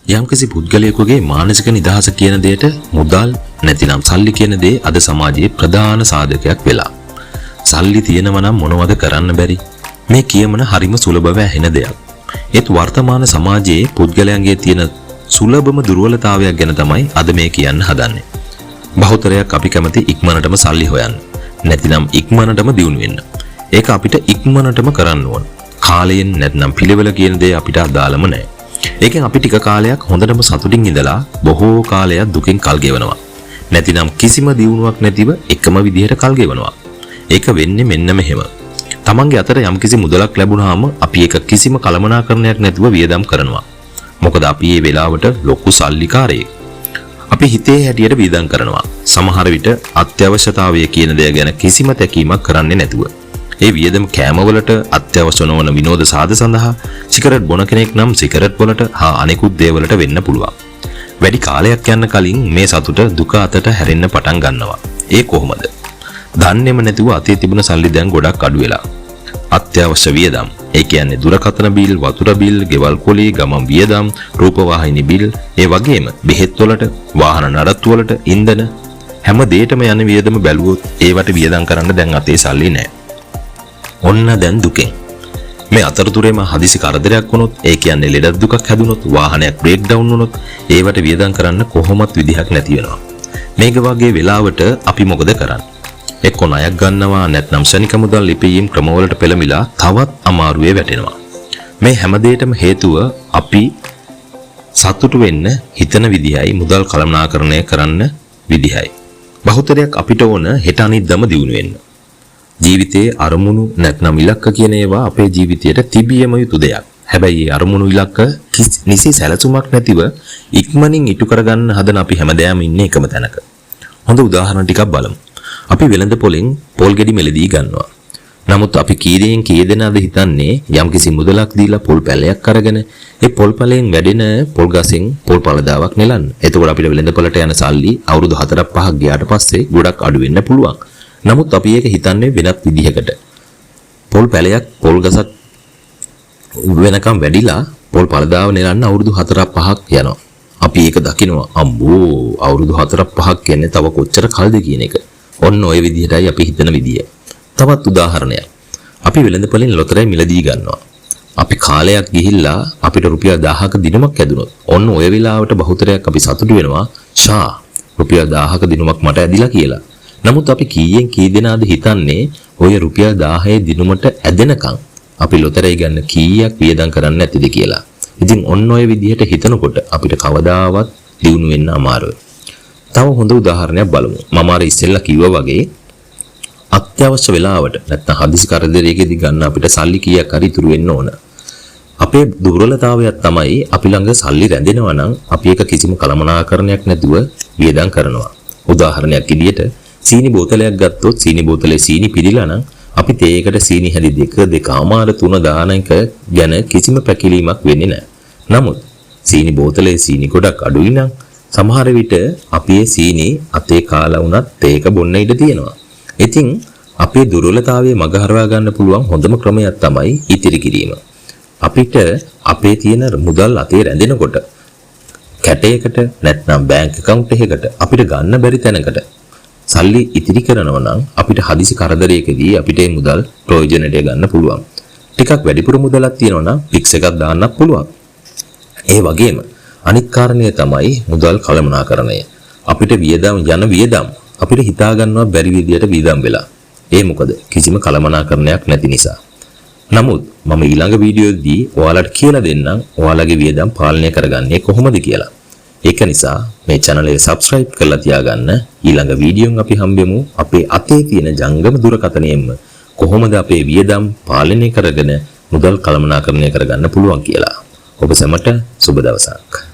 යම්කිසි පුද්ගලයෙකුගේ මානසික නිදහස කියන දෙයට මුදල් නැතිනම් සල්ලි කියන දේ අද සමාජයේ ප්‍රධාන සාධකයක් වෙලා. සල්ලි තියෙනවා නම් මොනවද කරන්න බැරි? මේ කියමන හරිම සුලභව ඇහෙන දෙයක්. ඒත් වර්තමාන සමාජයේ පුද්ගලයන්ගේ තියෙන සුලභම දුර්වලතාවයක් ගැන තමයි අද මේ කියන්න හදන්නේ. බහුතරයක් අපි කැමති ඉක්මනටම සල්ලි හොයන්න. නැතිනම් ඉක්මනටම දියුණු වෙන්න. ඒක අපිට ඉක්මනටම කරන්න ඕන. කාලයෙන් නැත්නම් පිළිවෙල කියන දේ අපිට අදාළම නැහැ. ඒකෙන් අපි ටික කාලයක් හොඳටම සතුටින් ඉඳලා බොහෝ කාලයක් දුකින් කල් ගෙවනවා. නැතිනම් කිසිම දියුණුවක් නැතිව එකම විදිහට කල් ගෙවනවා. ඒක වෙන්නේ මෙන්න මෙහෙම. තමන්ගේ අතට යම්කිසි මුදලක් ලැබුණාම අපි ඒක කිසිම කළමනාකරණයක් නැතුව වියදම් කරනවා. මොකද අපි මේ වෙලාවට ලොකු සල්ලිකාරයෙක්. අපි හිතේ හැටියට වියදම් කරනවා. සමහර විට අත්‍යවශ්‍යතාවය කියන දේ ගැන කිසිම තැකීමක් කරන්නේ නැතුව. ඒ වියදම කෑමවලට අත්‍යවශ්‍ය නොවන විනෝද සාධ සඳහා සිගරට් බොන කෙනෙක් නම් සිගරට් වලට හා අනෙකුත් දේවලට වෙන්න පුළුවන්. වැඩි කාලයක් යන කලින් මේ සතුට දුක අතට හැරෙන්න පටන් ගන්නවා. ඒ කොහොමද? දන්නේම නැතුව අතේ තිබුණ සල්ලි දැන් ගොඩක් අඩු වෙලා. අත්‍යවශ්‍ය වියදම්. ඒ කියන්නේ දුරකථන බිල්, වතුර බිල්, ගෙවල් කොලේ, ගමන් වියදම්, රූපවාහිනී බිල්, ඒ වගේම බෙහෙත් වලට, වාහන නඩත්තු වලට, ඉන්ධන හැම දෙයකම යන වියදම බැලුවොත් ඒවට වියදම් කරන්න දැන් අතේ සල්ලි නැහැ. ඔන්න දැන් දුකෙන්. මේ අතරතුරේම හදිසි කරදරයක් වුණොත්, ඒ කියන්නේ ලෙඩ දුකක් හැදුනොත්, වාහනයක් බ්‍රේක් ඩවුන් වුණොත්, ඒවට වියදම් කරන්න කොහොමත් විදිහක් නැති වෙනවා. මේක වගේ වෙලාවට අපි මොකද කරන්නේ? එක්ක ණයක් ගන්නවා, නැත්නම් ශනික මුදල් ලිපීම් ක්‍රමවලට පෙළමිලා තවත් අමාරුවේ වැටෙනවා. මේ හැම දෙයකටම හේතුව අපි සතුටු වෙන්න හිතන විදිහයි, මුදල් කළමනාකරණය කරන්න විදිහයි. බහුතරයක් අපිට ඕන හෙට අනිද්දාම දියුණු වෙන්න. ජීවිතයේ අරමුණු නැත්නම් ඉලක්ක කියන ඒවා අපේ ජීවිතයට තිබියම යුතු දෙයක්. හැබැයි මේ අරමුණු ඉලක්ක නිසි සැලසුමක් නැතිව ඉක්මනින් ඉටු කරගන්න හදන අපි හැමදාම ඉන්නේ එකම තැනක. හොඳ උදාහරණ ටිකක් බලමු. අපි වෙළඳ පොලෙන් පොල් ගෙඩි මෙලදී ගන්නවා. නමුත් අපි කීයෙන් කී දෙනාද හිතන්නේ යම්කිසි මුදලක් දීලා පොල් පැලයක් අරගෙන ඒ පොල් පැලයෙන් වැඩෙන පොල් ගසෙන් පොල් පළදාවක් නෙලන්න. එතකොට අපිට වෙළඳ පොලට යන සල්ලි අවුරුදු 4-5ක් ගියාට පස්සේ ගොඩක් අඩු වෙන්න පුළුවන්. නමුත් අපි ඒක හිතන්නේ වෙනත් විදිහකට. පොල් පැලයක් පොල් ගසක් වෙනකම් වැඩිලා පොල් පළදාව නෙලන්න අවුරුදු 4-5ක් යනවා. අපි ඒක දකිනවා අම්බෝ අවුරුදු 4-5ක් කියන්නේ තව කොච්චර කල්ද කියන එක. ඔන්න ඔය විදිහටයි අපි හිතන විදිය. තවත් උදාහරණයක්. අපි වෙළඳපොලෙන් ලොතරැයි මිලදී ගන්නවා. අපි කාලයක් ගිහිල්ලා අපිට රුපියල් 1000ක දිනුමක් ඇදුනොත් ඔන්න ඔය වෙලාවට බහුතරයක් අපි සතුටු වෙනවා. ෂා රුපියල් 1000ක දිනුමක් මට ඇදිලා කියලා. නමුත් අපි කීයෙන් කී දෙනාද හිතන්නේ ඔය රුපියල් 1000 දිනුමට ඇදෙනකන් අපි ලොතරැයි ගන්න කීයක් වියදම් කරන්න ඇතිද කියලා. ඉතින් ඔන්න ඔය විදිහට හිතනකොට අපිට කවදාවත් දියුණු වෙන්න අමාරුයි. තව හොඳ උදාහරණයක් බලමු. මම අර ඉස්සෙල්ලා කිව්වා වගේ අත්‍යවශ්‍ය වෙලාවට නැත්නම් හදිසි කරදරයකදී ගන්න අපිට සල්ලි කීයක් හරි ඉතුරු වෙන්න ඕන. අපේ දුර්වලතාවයක් තමයි අපි ළඟ සල්ලි රැඳෙනවා නම් අපි ඒක කිසිම කළමනාකරණයක් නැතුව වියදම් කරනවා. උදාහරණයක් විදියට සීනි බෝතලයක් ගත්තොත් සීනි බෝතලේ සීනි පිරීලා නම් අපි තේයකට සීනි හැලි 2.5 දාන එක ගැන කිසිම පැකිලීමක් වෙන්නේ නැහැ. නමුත් සීනි බෝතලේ සීනි ගොඩක් අඩුයි නම් සමහර විට අපේ සීනි අතේ කාලා වුණත් තේක බොන්න ඉඩ තියෙනවා. ඉතින් අපේ දුර්වලතාවයේ මග හරවා ගන්න පුළුවන් හොඳම ක්‍රමයක් තමයි ඉතිරි කිරීම. අපිට අපේ තියෙන මුදල් අතේ රැඳෙනකොට කැටයකට නැත්නම් බැංක් account එකකට අපිට ගන්න බැරි තැනකට සල්ලි ඉතිරි කරනවා නම් අපිට හදිසි කරදරයකදී අපිට මේ මුදල් ප්‍රයෝජනයට ගන්න පුළුවන්. ටිකක් වැඩිපුර මුදලක් තියෙනවා නම් ෆික්ස් එකක් දාන්නත් පුළුවන්. ඒ වගේම අනිත් කාරණය තමයි මුදල් කළමනාකරණය. අපිට වියදම් අපිට හිතා ගන්නවත් බැරි විදියට වියදම් වෙලා. ඒ මොකද? කිසිම කළමනාකරණයක් නැති නිසා. නමුත් මම ඊළඟ වීඩියෝදී ඔයාලට කියලා දෙන්නම් ඔයාලගේ වියදම් පාලනය කරගන්නේ කොහොමද කියලා. ඒක නිසා මේ channel එක subscribe කරලා තියාගන්න. ඊළඟ වීඩියෝන් අපි හම්බෙමු අපේ අතේ තියෙන ජංගම දුරකථනයෙන්ම කොහොමද අපේ වියදම් පාලනය කරගෙන මුදල් කළමනාකරණය කරගන්න පුළුවන් කියලා. ඔබ සැමට සුබ දවසක්.